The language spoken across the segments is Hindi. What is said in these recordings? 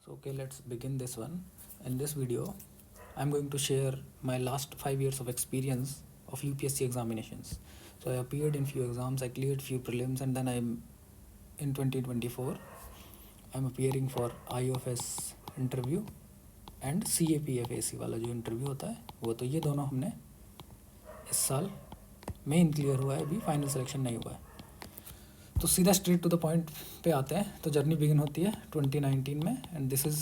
So okay, let's begin this one. In this video, I'm going to share my last 5 years of experience of UPSC examinations. So I appeared in few exams, I cleared few prelims, and then I'm in 2024. I'm appearing for IOFS interview and CAPFAC वाला जो इंटरव्यू होता है वो, तो ये दोनों हमने इस साल मेन क्लियर हुआ है, अभी फाइनल सिलेक्शन नहीं हुआ है. तो सीधा स्ट्रेट टू द पॉइंट पे आते हैं. तो जर्नी बिगिन होती है 2019 में, and this is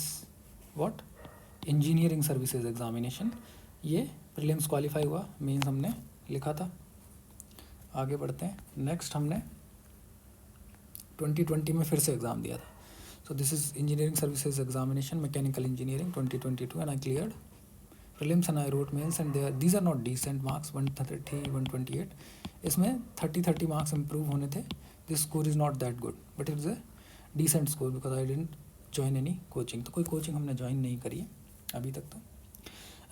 what engineering services examination. ये प्रीलिम्स क्वालिफाई हुआ, मेंस हमने लिखा था. आगे बढ़ते हैं. नेक्स्ट हमने 2020 में फिर से एग्ज़ाम दिया था. So this is engineering services examination, mechanical engineering 2022, and I cleared prelims and I wrote mains, and these are not decent marks, 130 128. इसमें 30 मार्क्स इम्प्रूव होने थे. This score is not that good, but it is a decent score because I didn't join any coaching. तो कोई कोचिंग हमने ज्वाइन नहीं करी है अभी तक. तो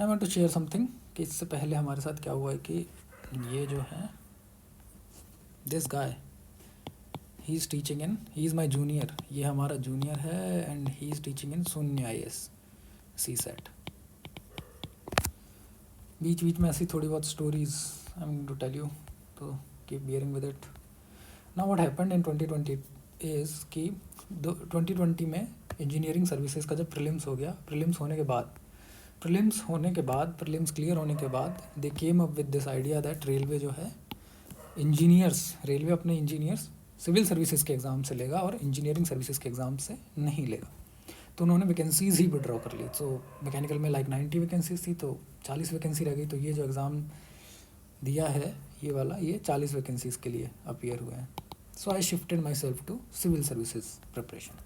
I want to share something कि इससे पहले हमारे साथ क्या हुआ है कि ये जो है this guy, he is teaching in, he is my junior, ये हमारा जूनियर है, and he is teaching in Shunya IAS CSET. बीच बीच में ऐसी थोड़ी बहुत stories I am going to tell you, तो keep bearing with it. Now what happened in 2020 is कि 2020 में इंजीनियरिंग सर्विसेज का जब प्रीलिम्स हो गया, प्रीलिम्स होने के बाद प्रीलिम्स क्लियर होने के बाद they came up with this idea that railway जो है इंजीनियर्स, रेलवे अपने इंजीनियर्स सिविल सर्विसेज के एग्ज़ाम से लेगा और इंजीनियरिंग सर्विसेज के एग्ज़ाम से नहीं लेगा. तो उन्होंने वैकेंसीज़ ही विड्रॉ कर ली. सो मैकेनिकल में 90 वैकेंसीज थी, तो 40 वैकेंसी रह गई. तो ये जो एग्ज़ाम दिया है ये वाला, ये 40 वैकेंसीज़ के लिए अपीयर हुए हैं. So I shifted myself to civil services preparation.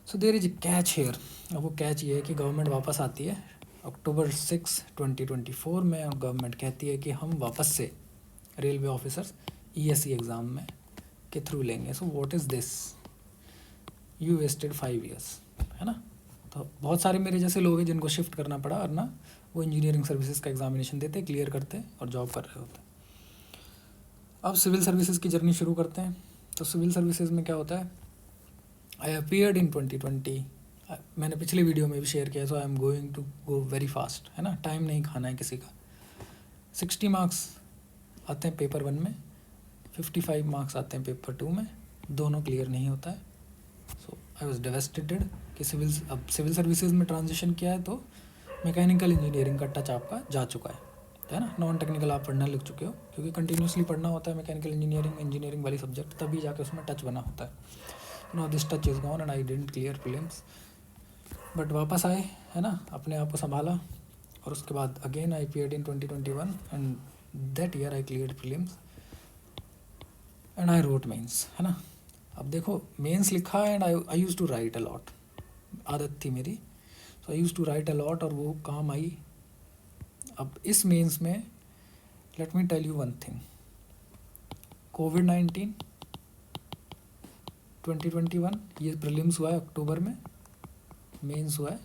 So there is catch here. अब वो कैच ये है कि गवर्नमेंट वापस आती है October 6, 2024 में, और गवर्नमेंट कहती है कि हम वापस से रेलवे ऑफिसर्स ESE एग्ज़ाम में के थ्रू लेंगे. So what is this, you wasted 5 years, है ना. तो बहुत सारे मेरे जैसे लोग हैं जिनको शिफ्ट करना पड़ा, और ना वो इंजीनियरिंग सर्विसेज का एग्जामिनेशन देते, क्लियर करते और जॉब कर रहे होते. अब सिविल सर्विसेज की जर्नी शुरू करते हैं. तो सिविल सर्विसेज में क्या होता है, आई अपीयर्ड इन 2020. मैंने पिछले वीडियो में भी शेयर किया. So I am going to go very fast, है ना, टाइम नहीं खाना है किसी का. 60 मार्क्स आते हैं पेपर 1 में, 55 मार्क्स आते हैं पेपर 2 में, दोनों क्लियर नहीं होता है. सो आई वॉज डेवेस्टेटेड कि अब सिविल सर्विसेज में ट्रांजिशन किया है, तो मैकेनिकल इंजीनियरिंग का टच आपका जा चुका है ना. नॉन टेक्निकल आप पढ़ना लिख चुके हो, क्योंकि कंटिन्यूसली पढ़ना होता है मैकेनिकल इंजीनियरिंग वाली सब्जेक्ट, तभी जाके उसमें टच बना होता है. No this touch is gone and I didn't clear prelims. But वापस आए, है ना, अपने आप को संभाला, और उसके बाद again I appeared in 2021, and that year I cleared prelims and I wrote mains, है ना. अब देखो, मेंस लिखा and I use to write a lot, आदत थी मेरी. So I use to write a lot, और वो काम आई. अब इस मेंस में let me tell you one thing, COVID-19 2021, ये प्रीलिम्स हुआ है अक्टूबर में, मेंस हुआ है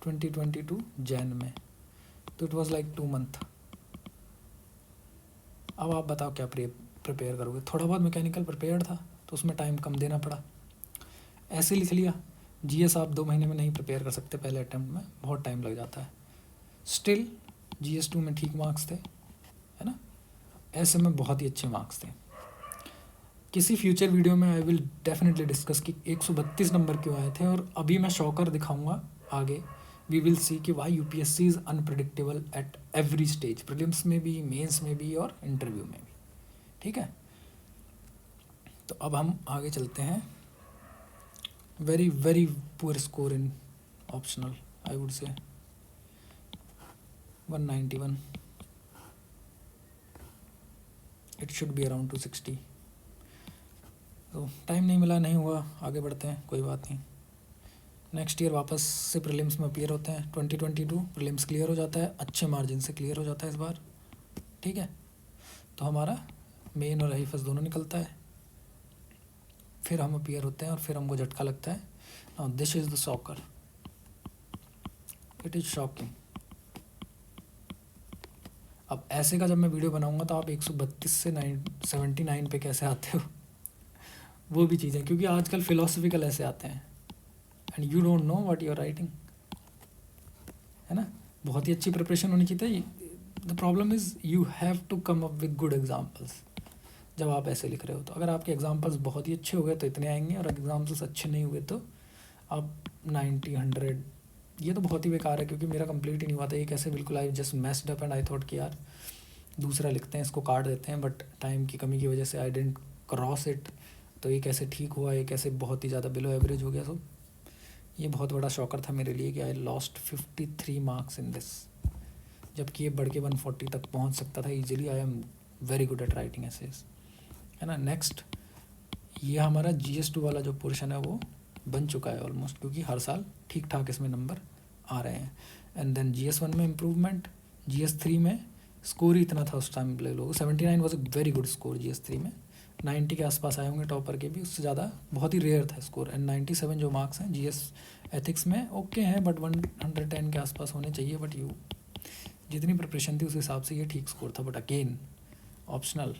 2022 जैन में. तो इट वाज लाइक 2 month. अब आप बताओ क्या प्रिपेयर करोगे. थोड़ा बहुत मैकेनिकल प्रिपेयर था, तो उसमें टाइम कम देना पड़ा. ऐसे लिख लिया. GS आप 2 महीने में नहीं प्रिपेयर कर सकते, पहले अटैम्प्ट में बहुत टाइम लग जाता है. स्टिल GS 2 में ठीक मार्क्स थे, है ना. ऐसे में बहुत ही अच्छे मार्क्स थे. किसी फ्यूचर वीडियो में आई विल डेफिनेटली डिस्कस कि 132 नंबर क्यों आए थे, और अभी मैं शॉकर दिखाऊंगा आगे. वी विल सी कि why UPSC is unpredictable at every stage, prelims में भी, मेंस में भी, और इंटरव्यू में भी. ठीक है. तो अब हम आगे चलते हैं. Very very poor score in optional, I would say 191. It should be around 260. तो टाइम नहीं मिला, नहीं हुआ. आगे बढ़ते हैं, कोई बात नहीं. नेक्स्ट ईयर वापस से प्रीलिम्स में अपीयर होते हैं. 2022 प्रीलिम्स क्लियर हो जाता है, अच्छे मार्जिन से क्लियर हो जाता है इस बार. ठीक है. तो हमारा मेन और IFS दोनों निकलता है. फिर हम अपीयर होते हैं, और फिर हमको झटका लगता है. Now this is the shocker, it is shocking. अब ऐसे का जब मैं वीडियो बनाऊंगा, तो आप 132 से 79 पे कैसे आते हो वो भी चीज़ें, क्योंकि आजकल फिलोसफिकल ऐसे आते हैं and you don't know what you are writing, है ना। बहुत ही अच्छी प्रिपरेशन होनी चाहिए। The problem is you have to come up with good examples जब आप ऐसे लिख रहे हो। तो अगर आपके एग्जाम्पल्स बहुत ही अच्छे हो गए तो इतने आएंगे, और एग्जाम्पल्स अच्छे नहीं हुए तो आप 90 100, ये तो बहुत ही बेकार है, क्योंकि मेरा कंप्लीट ही नहीं हुआ था। ये कैसे, बिल्कुल I just messed up and I thought कि यार दूसरा लिखते हैं, इसको काट देते हैं, बट टाइम की कमी की वजह से आई डेंट क्रॉस इट। तो ये कैसे ठीक हुआ, ये कैसे बहुत ही ज़्यादा बिलो एवरेज हो गया। सो ये बहुत बड़ा शॉकर था मेरे लिए कि I lost 53 marks in this, जबकि ये बढ़ के 140 तक पहुंच सकता था easily. I am very good at writing essays, है ना। नेक्स्ट, ये हमारा GS2 वाला जो पोर्शन है वो बन चुका है ऑलमोस्ट, क्योंकि हर साल ठीक ठाक इसमें नंबर आ रहे हैं। एंड देन GS1 में इम्प्रूवमेंट, GS3 में स्कोर ही इतना था उस टाइम ले लोग, 79 was a very good score GS3 में। 90 के आसपास आए होंगे टॉपर के भी, उससे ज़्यादा बहुत ही रेयर था स्कोर। एंड 97 जो मार्क्स हैं GS एथिक्स में ओके हैं, बट 110 के आसपास होने चाहिए। बट यू जितनी प्रिपरेशन थी उस हिसाब से ये ठीक स्कोर था। बट अगेन ऑप्शनल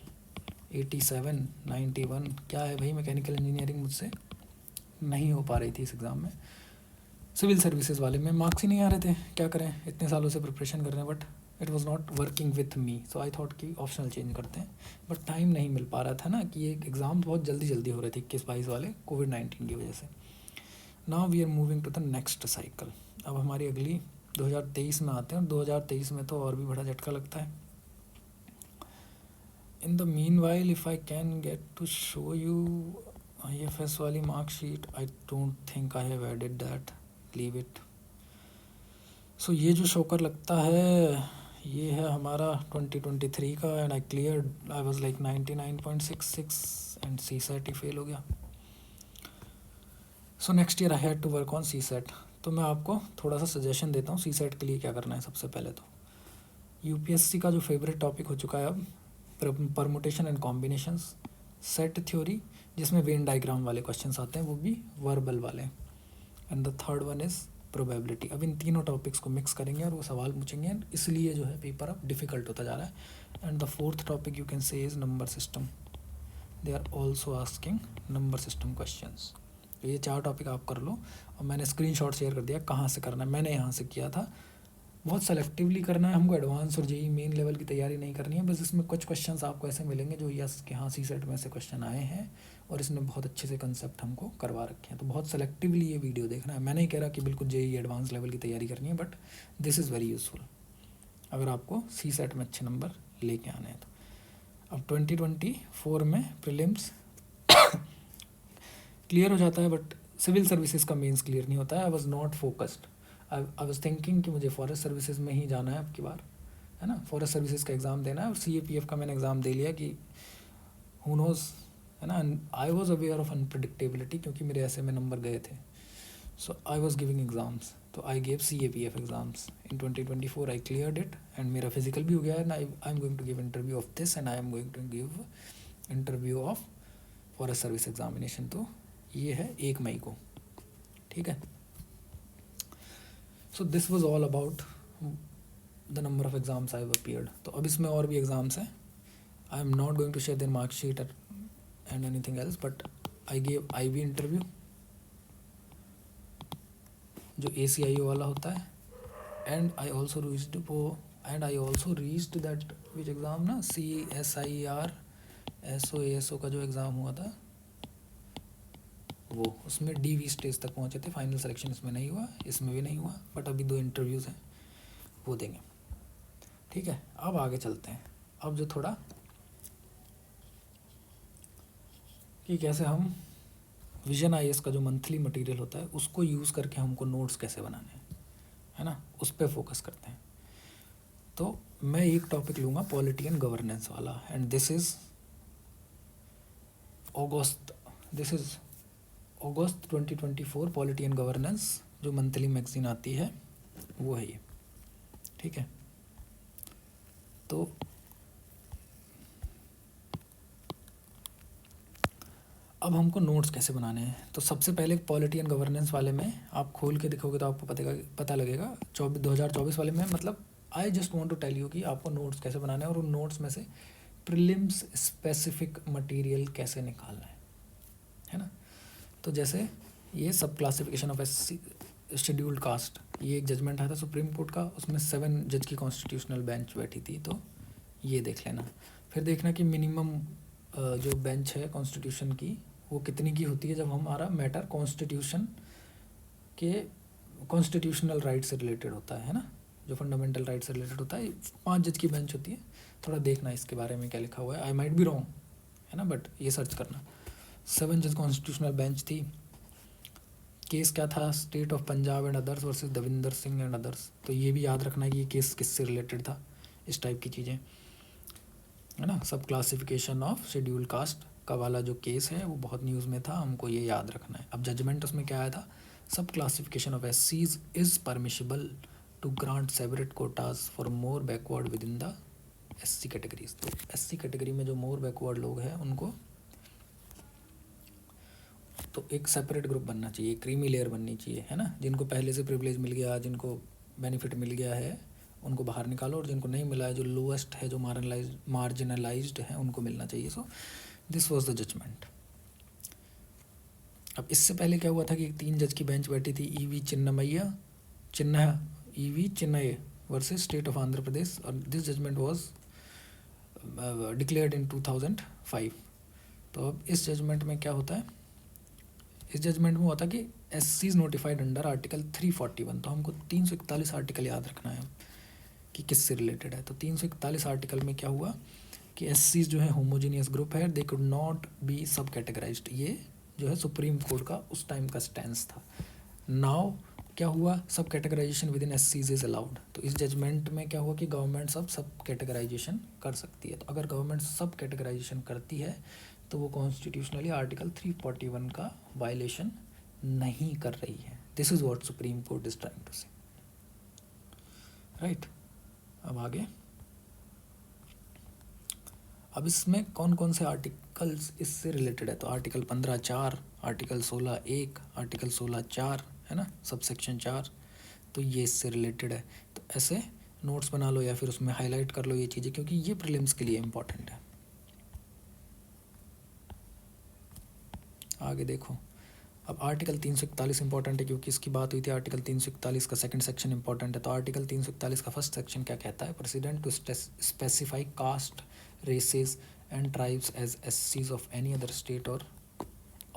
87 91 क्या है भाई, मैकेनिकल इंजीनियरिंग मुझसे नहीं हो पा रही थी इस एग्ज़ाम में। सिविल सर्विसेज वाले में मार्क्स ही नहीं आ रहे थे, क्या करें, इतने सालों से प्रिपरेशन कर रहे हैं, but it was not working with me. So I thought कि ऑप्शनल चेंज करते हैं, बट टाइम नहीं मिल पा रहा था ना, कि ये एग्ज़ाम बहुत जल्दी जल्दी हो रहे थे 21-22 वाले, कोविड-19 की वजह से। Now we are moving to the next cycle. अब हमारी अगली 2023 में आते हैं, और 2023 में तो और भी बड़ा झटका लगता है। In the meanwhile if I can get to show you IFS वाली marksheet, I don't think I have added that, leave it. सो ये जो शोकर लगता है ये है हमारा 2023 का, and I clear, I was like 99.66 and CSAT ही फेल हो गया। So next year I had to work on CSAT। तो मैं आपको थोड़ा सा सजेशन देता हूँ CSAT के लिए क्या करना है। सबसे पहले तो UPSC का जो फेवरेट टॉपिक हो चुका है अब, permutation and combinations, set theory जिसमें वेन डायग्राम वाले क्वेश्चंस आते हैं, वो भी वर्बल वाले, and the third one is probability. अब इन तीनों टॉपिक्स को मिक्स करेंगे और वो सवाल पूछेंगे, इसलिए जो है पेपर अब डिफ़िकल्ट होता जा रहा है। And the fourth topic you can say is number system, they are also asking number system questions. तो ये 4 टॉपिक आप कर लो, और मैंने स्क्रीनशॉट शेयर कर दिया कहाँ से करना है। मैंने यहाँ से किया था, बहुत सेलेक्टिवली करना है हमको, एडवांस और JEE मेन लेवल की तैयारी नहीं करनी है। बस इसमें कुछ क्वेश्चंस आपको ऐसे मिलेंगे जो यस कि हाँ CSAT में से क्वेश्चन आए हैं, और इसमें बहुत अच्छे से कंसेप्ट हमको करवा रखे हैं। तो बहुत सेलेक्टिवली ये वीडियो देखना है। मैं नहीं कह रहा कि बिल्कुल JEE एडवांस लेवल की तैयारी करनी है, but this is very useful अगर आपको CSAT में अच्छे नंबर लेके आने हैं तो। अब 2024 में प्रीलिम्स क्लियर हो जाता है, बट सिविल सर्विसेज का मेंस क्लियर नहीं होता है। I was not focused, I was thinking कि मुझे फॉरेस्ट सर्विसेज में ही जाना है अब की बार, है ना। फॉरेस्ट सर्विसेज का एग्ज़ाम देना है, और CAPF का मैंने एग्ज़ाम दे लिया कि हु नोज़, है ना। I was aware of unpredictability, क्योंकि मेरे ऐसे में नंबर गए थे। So I was giving exams, तो I gave CAPF exams in 2024, I cleared it, and मेरा फिजिकल भी हो गया है। I am going to give interview of this, and I am going to give interview of forest service examination. तो ये है 1 मई को, ठीक है। So this was all about the number of exams I have appeared. तो अब इसमें और भी एग्ज़ाम्स हैं। I am not going to share their marksheet and anything else, but I gave IB interview जो ACIO वाला होता है, and I also reached that which exam ना, CSIR SO का जो एग्ज़ाम हुआ था वो, उसमें DV स्टेज तक पहुँचे थे। फाइनल सिलेक्शन इसमें नहीं हुआ, इसमें भी नहीं हुआ, बट अभी 2 इंटरव्यूज़ हैं वो देंगे, ठीक है। अब आगे चलते हैं। अब जो थोड़ा कि कैसे हम विजन IAS का जो मंथली मटेरियल होता है उसको यूज़ करके हमको नोट्स कैसे बनाने हैं, है ना, उस पर फोकस करते हैं। तो मैं एक टॉपिक लूँगा पॉलिटी एंड गवर्नेंस वाला, and this is August 2024 polity and governance जो मंथली मैगजीन आती है वो है ये, ठीक है। तो अब हमको नोट्स कैसे बनाने हैं। तो सबसे पहले पॉलिटी एंड गवर्नेंस वाले में आप खोल के देखोगे तो आपको पता लगेगा 2024 वाले में, मतलब I just want to tell you कि आपको नोट्स कैसे बनाने हैं, और उन नोट्स में से प्रीलिम्स स्पेसिफिक मटेरियल कैसे निकालना है, तो जैसे ये सब classification of SC scheduled caste, ये एक जजमेंट आया था सुप्रीम कोर्ट का, उसमें 7 जज की कॉन्स्टिट्यूशनल बेंच बैठी थी, तो ये देख लेना। फिर देखना कि मिनिमम जो बेंच है कॉन्स्टिट्यूशन की वो कितनी की होती है जब हमारा मैटर कॉन्स्टिट्यूशन के कॉन्स्टिट्यूशनल राइट से रिलेटेड होता है ना, जो फंडामेंटल राइट से रिलेटेड होता है। 5 जज की बेंच होती है, थोड़ा देखना इसके बारे में क्या लिखा हुआ है, आई माइट बी रॉन्ग है ना, बट ये सर्च करना। 7 जज कॉन्स्टिट्यूशनल बेंच थी। केस क्या था, state of Punjab and others versus Davinder Singh and others. तो ये भी याद रखना है कि ये केस किससे रिलेटेड था, इस टाइप की चीज़ें है ना। सब क्लासिफिकेशन ऑफ शेड्यूल कास्ट का वाला जो केस है वो बहुत न्यूज़ में था, हमको ये याद रखना है। अब जजमेंट उसमें क्या आया था, सब क्लासिफिकेशन ऑफ एससीज is permissible to grant separate quotas for more backward within the SC categories. तो एससी कैटेगरी में जो मोर बैकवर्ड लोग हैं उनको तो एक सेपरेट ग्रुप बनना चाहिए, क्रीमी लेयर बननी चाहिए है ना। जिनको पहले से प्रिविलेज मिल गया, जिनको बेनिफिट मिल गया है, उनको बाहर निकालो, और जिनको नहीं मिला है, जो लोएस्ट है, जो मार्जिनलाइज्ड है, उनको मिलना चाहिए। So this was the judgement. अब इससे पहले क्या हुआ था कि 3 जज की बेंच बैठी थी, E V Chinnaiah versus state of Andhra Pradesh, और this judgement was declared in 2005। तो अब इस जजमेंट में क्या होता है, इस जजमेंट में हुआ था कि SC is notified under article 341। तो हमको 341 आर्टिकल याद रखना है कि किससे रिलेटेड है। तो 341 आर्टिकल में क्या हुआ कि एससी जो है होमोजीनियस ग्रुप है, दे कुड नॉट बी सब कैटेगराइज्ड। ये जो है सुप्रीम कोर्ट का उस टाइम का स्टैंस था। नाउ क्या हुआ, सब कैटेगराइजेशन विद इन एससीज इज अलाउड। तो इस जजमेंट में क्या हुआ कि गवर्नमेंट सब कैटेगराइजेशन कर सकती है। तो अगर गवर्नमेंट सब कैटेगराइजेशन करती है तो वो कॉन्स्टिट्यूशनली आर्टिकल 341 का वायलेशन नहीं कर रही है। This is what supreme court is trying to say, right. अब आगे, अब इसमें कौन कौन से आर्टिकल्स इससे रिलेटेड है। तो आर्टिकल 15(4), आर्टिकल 16(1), आर्टिकल 16(4) है ना, सब सेक्शन 4, तो ये इससे रिलेटेड है। तो ऐसे नोट्स बना लो या फिर उसमें हाईलाइट कर लो ये चीज़ें, क्योंकि ये प्रीलिम्स के लिए इम्पॉर्टेंट है। आगे देखो, अब आर्टिकल 341 इंपॉर्टेंट है क्योंकि इसकी बात हुई थी। आर्टिकल 341 का सेकंड सेक्शन इंपॉर्टेंट है। तो आर्टिकल 341 का फर्स्ट सेक्शन क्या कहता है, president to specify caste, races and tribes as एससीज ऑफ एनी अदर स्टेट और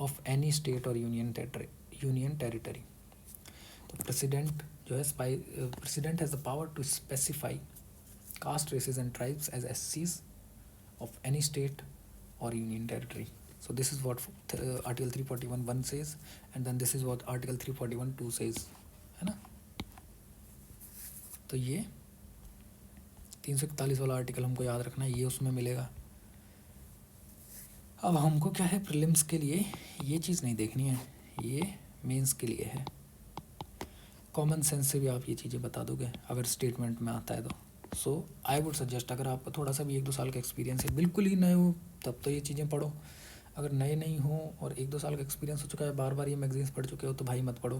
ऑफ एनी स्टेट और यूनियन टेरिटरी। तो प्रेसिडेंट जो है, president has the power to specify caste, races and tribes as एससीज of any state or union territory. So this is what article 341(1) says, and then this is what article 341(2) says, है ना। तो ये 341 वाला आर्टिकल हमको याद रखना है, ये उसमें मिलेगा। अब हमको क्या है, प्रीलिम्स के लिए ये चीज़ नहीं देखनी है, ये मेंस के लिए है। कॉमन सेंस से भी आप ये चीज़ें बता दोगे अगर स्टेटमेंट में आता है तो। सो आई वुड सजेस्ट, अगर आपको थोड़ा सा भी 1-2 साल का एक्सपीरियंस है, बिल्कुल ही नए हो तब तो ये चीज़ें पढ़ो। अगर नए नहीं हो और 1-2 साल का एक्सपीरियंस हो चुका है, बार बार ये मैगजीन्स पढ़ चुके हो, तो भाई मत पढ़ो,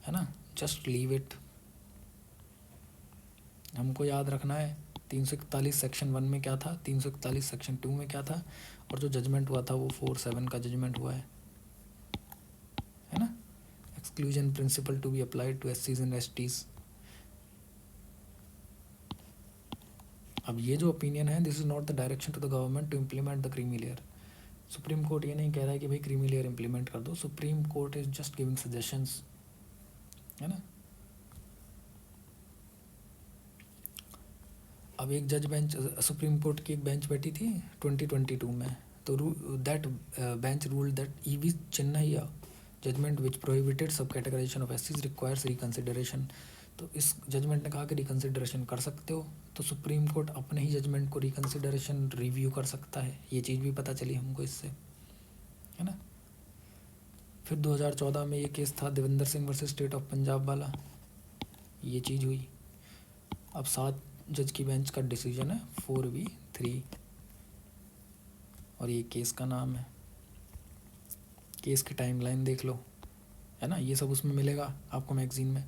है ना, जस्ट लीव इट। हमको याद रखना है 341 सेक्शन 1 में क्या था, 341 सेक्शन 2 में क्या था, और जो जजमेंट हुआ था वो 4/7 का जजमेंट हुआ है ना। Exclusion principle to be applied to एससीज एंड एसटीज। अब ये जो ओपिनियन है, this is not the direction to the government to implement the creamy layer. Supreme court ये नहीं कह रहा है कि भाई क्रीमी लेयर इम्प्लीमेंट कर दो, supreme court is just giving suggestions, है ना। अब एक जज बेंच, सुप्रीम कोर्ट की एक बेंच बैठी थी 2022 में, तो that bench ruled that EV Chinnaiah judgement which prohibited sub categorisation of एससीज रिक्वायर्स रिकन्सिडरेशन। तो इस जजमेंट ने कहा कि रिकन्सिडरेशन कर सकते हो, तो सुप्रीम कोर्ट अपने ही जजमेंट को रिकन्सिडरेशन रिव्यू कर सकता है। ये चीज़ भी पता चली हमको इससे, है ना। फिर 2014 में ये केस था Devendra Singh versus state of Punjab वाला, ये चीज़ हुई। अब 7 जज की बेंच का डिसीजन है 4v3, और ये केस का नाम है। केस की टाइमलाइन देख लो, है ना, ये सब उसमें मिलेगा आपको मैगजीन में।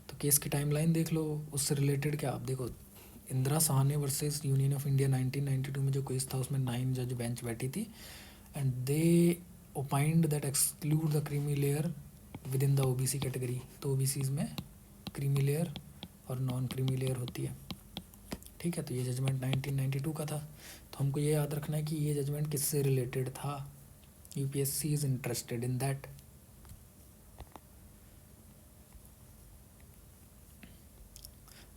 तो केस की टाइमलाइन देख लो, उससे रिलेटेड क्या, आप देखो Indira Sahni versus union of India 1992 में जो केस था उसमें 9 जज बेंच बैठी थी, and they ओपाइंड that exclude the creamy layer with in the OBC category. तो ओबीसीज में क्रीमी लेयर और नॉन क्रीमी लेयर होती है, ठीक है। तो ये जजमेंट 1992 का था। तो हमको ये याद रखना है कि ये जजमेंट किससे रिलेटेड था, UPSC is interested in that.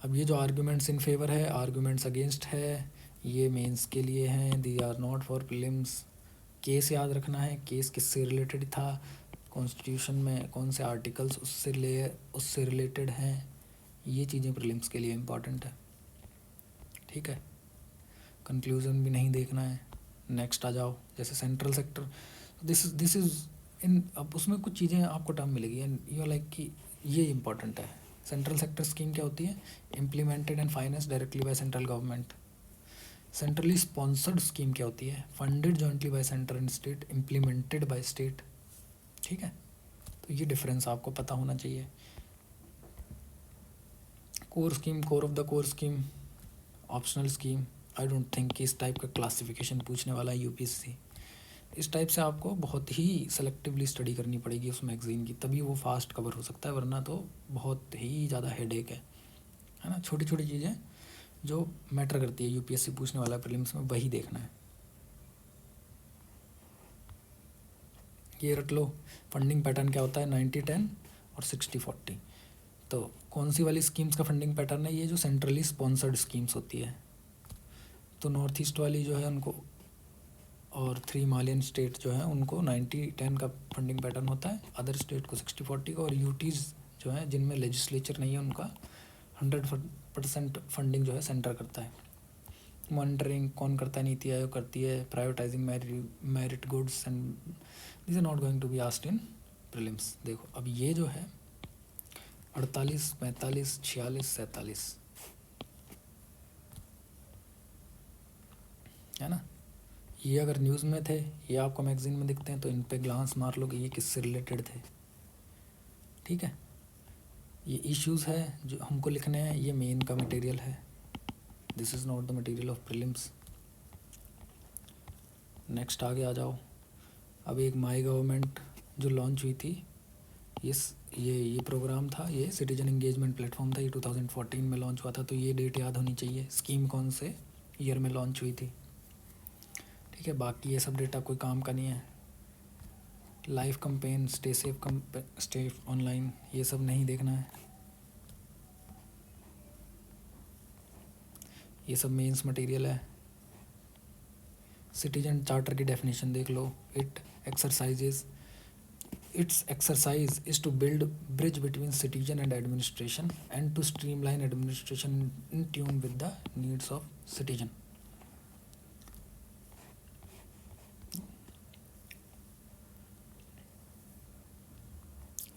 अब ये जो आर्ग्यूमेंट्स इन फेवर है, आर्ग्यूमेंट्स अगेंस्ट है, ये मेंस के लिए हैं, they are not for prelims. Case याद रखना है, केस किससे रिलेटेड था, कॉन्स्टिट्यूशन में कौन से आर्टिकल्स उससे रिलेटेड हैं, ये चीज़ें प्रीलिम्स के लिए इम्पॉर्टेंट है, ठीक है। कंक्लूजन भी नहीं देखना है। नेक्स्ट आ जाओ, जैसे central sector, this is in, अब उसमें कुछ चीज़ें आपको टर्म मिलेगी एंड यू लाइक कि ये इंपॉर्टेंट है। सेंट्रल सेक्टर स्कीम क्या होती है, implemented and finance directly by central government. Centrally sponsored scheme क्या होती है, funded jointly bye centre and state, implemented by state, ठीक है। तो ये डिफरेंस आपको पता होना चाहिए। Core scheme, core of the core scheme, optional scheme, I don't think कि इस टाइप का क्लासिफिकेशन पूछने वाला है यूपीएससी। इस टाइप से आपको बहुत ही सेलेक्टिवली स्टडी करनी पड़ेगी उस मैगज़ीन की, तभी वो फास्ट कवर हो सकता है, वरना तो बहुत ही ज़्यादा हेडेक है ना। छोटी छोटी चीज़ें जो मैटर करती है, यूपीएससी पूछने वाला प्रीलिम्स में, वही देखना है। ये रट लो, फंडिंग पैटर्न क्या होता है, 90-10 और 60-40। तो कौन सी वाली स्कीम्स का फंडिंग पैटर्न है, ये जो सेंट्रली स्पॉन्सर्ड स्कीम्स होती है। तो नॉर्थ ईस्ट वाली जो है उनको, और 3 हिमालयन स्टेट जो है उनको 90-10 का फंडिंग पैटर्न होता है, अदर स्टेट को 60-40 का, और यूटीज़ जो है जिनमें लेजिस्लेचर नहीं है उनका 100% फंडिंग जो है सेंटर करता है। मॉनिटरिंग कौन करता है, नीति आयोग करती है। Prioritising merit goods and this are not going to be asked in prelims. देखो अब ये जो है 48, 45, 46, 47 है ना, ये अगर न्यूज़ में थे, ये आपको मैगज़ीन में दिखते हैं, तो इन पे ग्लांस मार लो कि ये किससे रिलेटेड थे, ठीक है। ये इश्यूज़ है जो हमको लिखने हैं, ये मेन का मटेरियल है, this is not the material of prelims. Next आगे आ जाओ। अब एक माई गवर्नमेंट जो लॉन्च हुई थी, ये प्रोग्राम था, ये सिटीजन इंगेजमेंट प्लेटफॉर्म था, ये 2014 में लॉन्च हुआ था। तो ये डेट याद होनी चाहिए, स्कीम कौन से ईयर में लॉन्च हुई थी, ठीक है। बाकी ये सब डेटा कोई काम का नहीं है। लाइफ कंपेन, स्टे ऑनलाइन, ये सब नहीं देखना है, ये सब मेंस मटेरियल है। सिटीजन चार्टर की डेफिनेशन देख लो, its exercise is to build bridge between citizen and administration and to streamline administration in tune with the needs of citizen।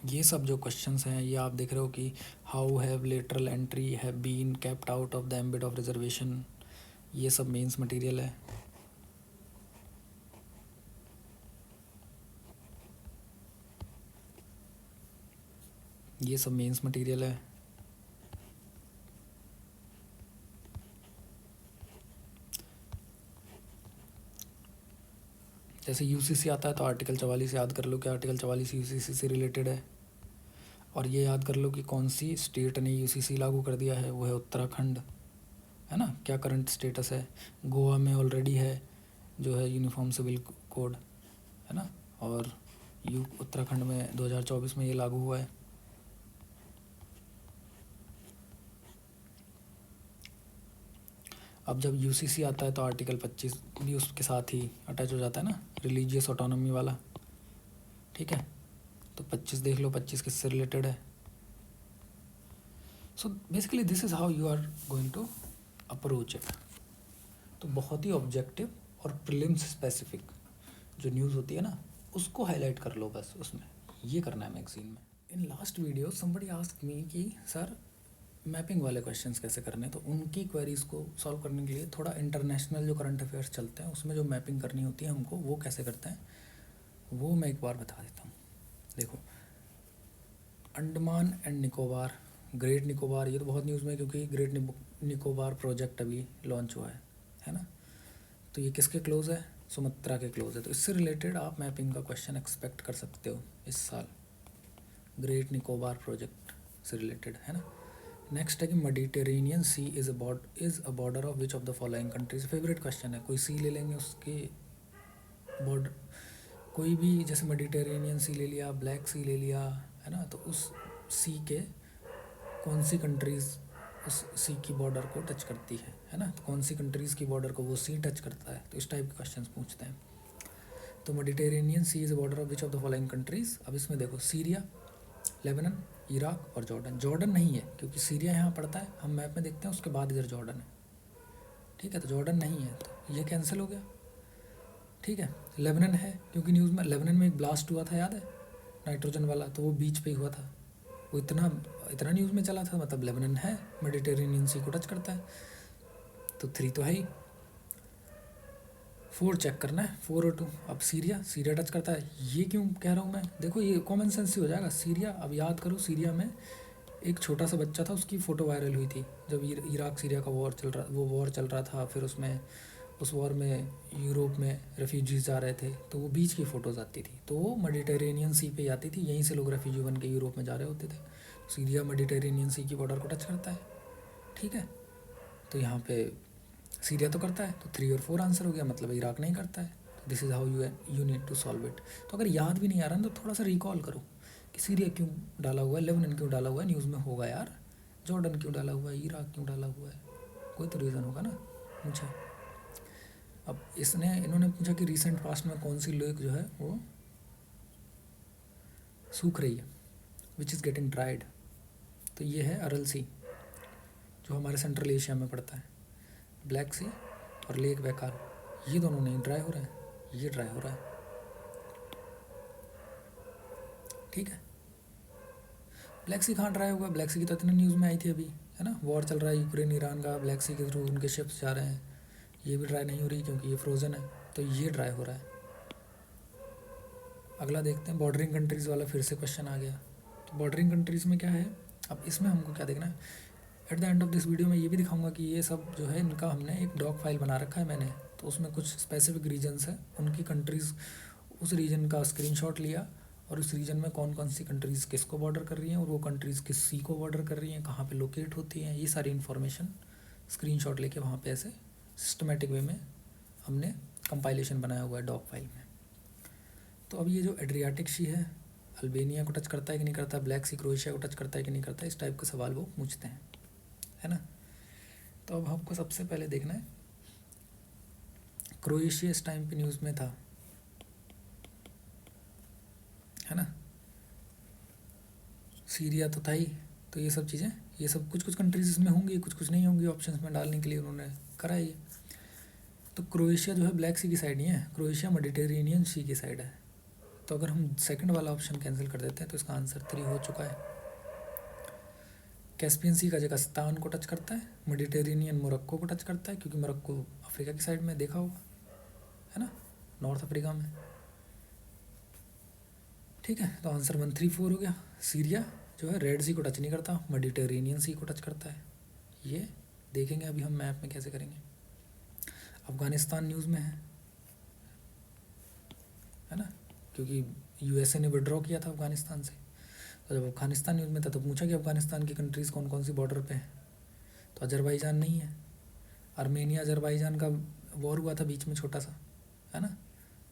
ये सब जो क्वेश्चंस हैं, ये आप देख रहे हो कि how have lateral entry have been kept out of the ambit of reservation, ये सब मेंस मटेरियल है। ये सब मेंस मटेरियल है। जैसे यूसीसी आता है तो आर्टिकल 44 याद कर लो कि आर्टिकल 44 यूसीसी से रिलेटेड है, और ये याद कर लो कि कौन सी स्टेट ने यूसीसी लागू कर दिया है, वो है उत्तराखंड, है ना। क्या करंट स्टेटस है, गोवा में ऑलरेडी है जो है यूनिफॉर्म सिविल कोड, है ना, और उत्तराखंड में 2024 में ये लागू हुआ है। अब जब यूसीसी आता है तो आर्टिकल 25 भी उसके साथ ही अटैच हो जाता है ना, रिलीजियस ऑटोनॉमी वाला, ठीक है। तो 25 देख लो, 25 किससे रिलेटेड है। So basically this is how you are going to approach it. तो बहुत ही ऑब्जेक्टिव और प्रीलिम्स स्पेसिफिक जो न्यूज़ होती है ना, उसको हाईलाइट कर लो बस, उसमें ये करना है मैगजीन में। In last video somebody asked me कि सर मैपिंग वाले क्वेश्चंस कैसे करने, तो उनकी क्वेरीज़ को सॉल्व करने के लिए थोड़ा इंटरनेशनल जो करंट अफेयर्स चलते हैं उसमें जो मैपिंग करनी होती है हमको, वो कैसे करते हैं वो मैं एक बार बता देता हूँ। देखो, अंडमान एंड निकोबार, ग्रेट निकोबार, ये तो बहुत न्यूज़ में, क्योंकि ग्रेट निकोबार प्रोजेक्ट अभी लॉन्च हुआ है ना। तो ये किसके क्लोज है, सुमात्रा के क्लोज है। तो इससे रिलेटेड आप मैपिंग का क्वेश्चन एक्सपेक्ट कर सकते हो इस साल, ग्रेट निकोबार प्रोजेक्ट से रिलेटेड, है ना। नेक्स्ट है कि Mediterranean sea is a border of which of the following countries. Favourite question है, कोई सी ले लेंगे उसके बॉर्डर, कोई भी, जैसे मेडिटेरेनियन सी ले लिया, ब्लैक सी ले लिया, है ना, तो उस सी के कौन सी कंट्रीज़ उस सी की बॉर्डर को टच करती है ना, तो कौन सी कंट्रीज़ की बॉर्डर को वो सी टच करता है, तो इस टाइप के क्वेश्चंस पूछते हैं। तो Mediterranean sea is border of which of the following countries. अब इसमें देखो, सीरिया, लेबनान, इराक और जॉर्डन। जॉर्डन नहीं है क्योंकि सीरिया यहाँ पड़ता है, हम मैप में देखते हैं उसके बाद इधर जॉर्डन है, ठीक है, तो जॉर्डन नहीं है, तो ये कैंसिल हो गया, ठीक है। लेबनान है क्योंकि न्यूज़ में लेबनान में एक ब्लास्ट हुआ था, याद है, नाइट्रोजन वाला, तो वो बीच पे ही हुआ था, वो इतना इतना न्यूज़ में चला था, मतलब लेबनान है, मेडिटेरेनियन सी को टच करता है, तो 3 तो है ही। 4 चेक करना है, 4 और 2। अब सीरिया टच करता है, ये क्यों कह रहा हूँ मैं, देखो ये कॉमन सेंस ही हो जाएगा। सीरिया, अब याद करो, सीरिया में एक छोटा सा बच्चा था, उसकी फ़ोटो वायरल हुई थी जब इराक सीरिया का वॉर चल रहा था, फिर उस वॉर में यूरोप में रेफ्यूजीज जा रहे थे, तो वो बीच की फ़ोटोज़ आती थी, तो वो मेडिटेरेनियन सी पे आती थी, यहीं से लोग रेफ्यूजी बन के यूरोप में जा रहे होते थे। सीरिया मेडिटेरेनियन सी की बॉर्डर को टच करता है, ठीक है, तो यहाँ पे सीरिया तो करता है, तो 3 और 4 आंसर हो गया, मतलब इराक नहीं करता है। This is how you need to solve it. तो अगर याद भी नहीं आ रहा ना, तो थोड़ा सा रिकॉल करो कि सीरिया क्यों डाला हुआ है, लेबनान क्यों डाला हुआ है, न्यूज़ में होगा यार, जॉर्डन क्यों डाला हुआ है, इराक क्यों डाला हुआ है, कोई तो रीज़न होगा ना मुझे। अब इन्होंने पूछा कि रिसेंट पास्ट में कौन सी लेक जो है वो सूख रही है, विच इज़ गेटिंग ड्राइड, तो ये है अरल सी, जो हमारे सेंट्रल एशिया में पड़ता है, ब्लैक सी और लेक बैकार, ये दोनों नहीं ड्राई हो रहे हैं, ये ड्राई हो रहा है, ठीक है। ब्लैक सी कहाँ ड्राई होगा, ब्लैक सी की तो इतनी न्यूज़ में आई थी अभी, है ना, वॉर चल रहा है यूक्रेन ईरान का, ब्लैक सी के थ्रू उनके शिप्स जा रहे हैं, ये भी ड्राई नहीं हो रही क्योंकि ये फ्रोज़न है, तो ये ड्राई हो रहा है। अगला देखते हैं, बॉर्डरिंग कंट्रीज़ वाला फिर से क्वेश्चन आ गया। तो बॉर्डरिंग कंट्रीज़ में क्या है, अब इसमें हमको क्या देखना है, at the end of this video में ये भी दिखाऊंगा कि ये सब जो है इनका हमने एक डॉक फाइल बना रखा है मैंने, तो उसमें कुछ स्पेसिफिक रीजन्स है, उनकी कंट्रीज़, उस रीजन का स्क्रीनशॉट लिया, और उस रीजन में कौन कौन सी कंट्रीज़ किसको बॉर्डर कर रही हैं, और वो कंट्रीज़ किस सी को बॉर्डर कर रही हैं, कहाँ पे लोकेट होती हैं, ये सारी इन्फॉर्मेशन स्क्रीनशॉट लेके वहाँ पे ऐसे सिस्टमेटिक वे में हमने कंपाइलेशन बनाया हुआ है डॉक फाइल में। तो अब ये जो एड्रियाटिक सी है, अल्बेनिया को टच करता है कि नहीं करता, ब्लैक सी क्रोएशिया को टच करता है कि नहीं करता, इस टाइप के सवाल वो पूछते हैं, है ना। तो अब हमको सबसे पहले देखना है, क्रोएशिया इस टाइम पे न्यूज़ में था, है ना, सीरिया तो था ही, तो ये सब चीज़ें, ये सब कुछ कंट्रीज इसमें होंगी, कुछ नहीं होंगी, ऑप्शंस में डालने के लिए उन्होंने करा है ये। तो क्रोएशिया जो है ब्लैक सी की साइड नहीं है, क्रोएशिया मेडिटेरेनियन सी की साइड है, तो अगर हम सेकंड वाला ऑप्शन कैंसिल कर देते हैं तो इसका आंसर 3 हो चुका है। कैस्पियन सी का कजाकिस्तान को टच करता है, मेडिटेरेनियन मोरक्को को टच करता है, क्योंकि मोरक्को अफ्रीका की साइड में देखा होगा, है ना, नॉर्थ अफ्रीका में, ठीक है, तो आंसर 1, 3, 4 हो गया। सीरिया जो है रेड सी को टच नहीं करता, मेडिटेरेनियन सी को टच करता है, ये देखेंगे अभी हम मैप में कैसे करेंगे। अफ़गानिस्तान न्यूज़ में है ना, क्योंकि यूएसए ने विड्रॉ किया था अफ़गानिस्तान से, तो जब अफ़गानिस्तान न्यूज़ में था तो पूछा कि अफ़गानिस्तान की कंट्रीज़ कौन कौन सी बॉर्डर पे हैं, तो अजरबैजान नहीं है, आर्मेनिया अजरबैजान का वॉर हुआ था बीच में छोटा सा, है ना,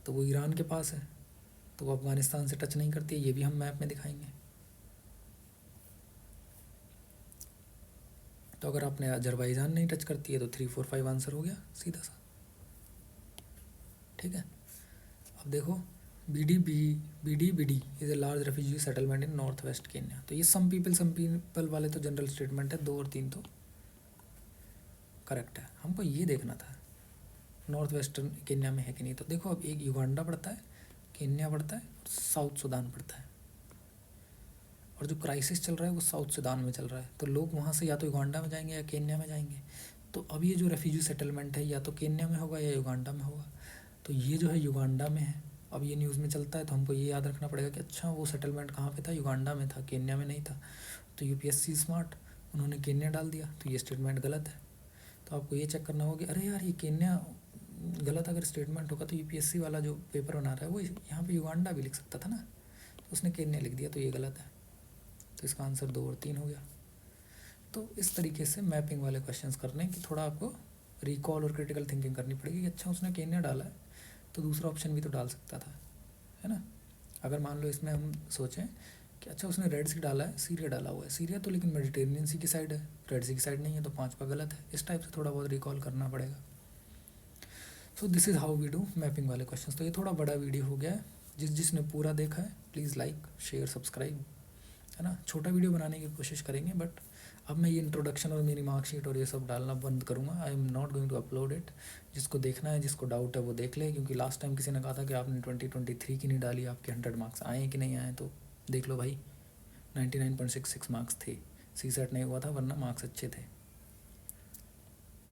तो वो ईरान के पास है, तो वो अफ़गानिस्तान से टच नहीं करती है, ये भी हम मैप में दिखाएंगे। तो अगर आपने अजरबैजान नहीं टच करती है तो 3, 4, 5 आंसर हो गया सीधा सा, ठीक है। अब देखो, BD is a large refugee settlement in north west Kenya, तो ये सम पीपल वाले तो जनरल स्टेटमेंट है, 2 और 3 तो करेक्ट है, हमको ये देखना था नॉर्थ वेस्टर्न केन्या में है कि नहीं। तो देखो, अब एक युगांडा पड़ता है, केन्या पड़ता है, साउथ सूडान पड़ता है, और जो क्राइसिस चल रहा है वो साउथ सूडान में चल रहा है, तो लोग वहाँ से या तो युगांडा में जाएंगे या केन्या में जाएंगे। तो अब ये जो रेफ्यूजी सेटलमेंट है या तो केन्या में होगा या युगांडा में होगा, तो ये जो है युगांडा में है। अब ये न्यूज़ में चलता है तो हमको ये याद रखना पड़ेगा कि अच्छा वो सेटलमेंट कहाँ पे था, युगांडा में था, केन्या में नहीं था। तो यूपीएससी स्मार्ट, उन्होंने केन्या डाल दिया, तो ये स्टेटमेंट गलत है। तो आपको ये चेक करना होगा कि अरे यार ये केन्या गलत अगर स्टेटमेंट होगा तो यूपीएससी वाला जो पेपर बना रहा है वो यहाँ पे युगांडा भी लिख सकता था ना, तो उसने केन्या लिख दिया, तो ये गलत है। तो इसका आंसर 2 और 3 हो गया। तो इस तरीके से मैपिंग वाले क्वेश्चंस करने की थोड़ा आपको रिकॉल और क्रिटिकल थिंकिंग करनी पड़ेगी कि अच्छा उसने केन्या डाला है तो दूसरा ऑप्शन भी तो डाल सकता था, है ना। अगर मान लो इसमें हम सोचें कि अच्छा उसने रेड सी डाला है, सीरिया डाला हुआ है, सीरिया तो लेकिन मेडिटेरेनियन सी की साइड है, रेड सी की साइड नहीं है, तो 5 का गलत है। इस टाइप से थोड़ा बहुत रिकॉल करना पड़ेगा। So this is how we do mapping वाले क्वेश्चंस। तो ये थोड़ा बड़ा वीडियो हो गया है, जिसने पूरा देखा है प्लीज़ लाइक शेयर सब्सक्राइब, है ना। छोटा वीडियो बनाने की कोशिश करेंगे, बट अब मैं ये इंट्रोडक्शन और मेरी मार्कशीट और ये सब डालना बंद करूँगा। I am not going to upload it. जिसको देखना है, जिसको डाउट है वो देख ले, क्योंकि लास्ट टाइम किसी ने कहा था कि आपने 2023 की नहीं डाली, आपके 100 मार्क्स आए कि नहीं आए, तो देख लो भाई 99.66 मार्क्स थे। CSET नहीं हुआ था वरना मार्क्स अच्छे थे।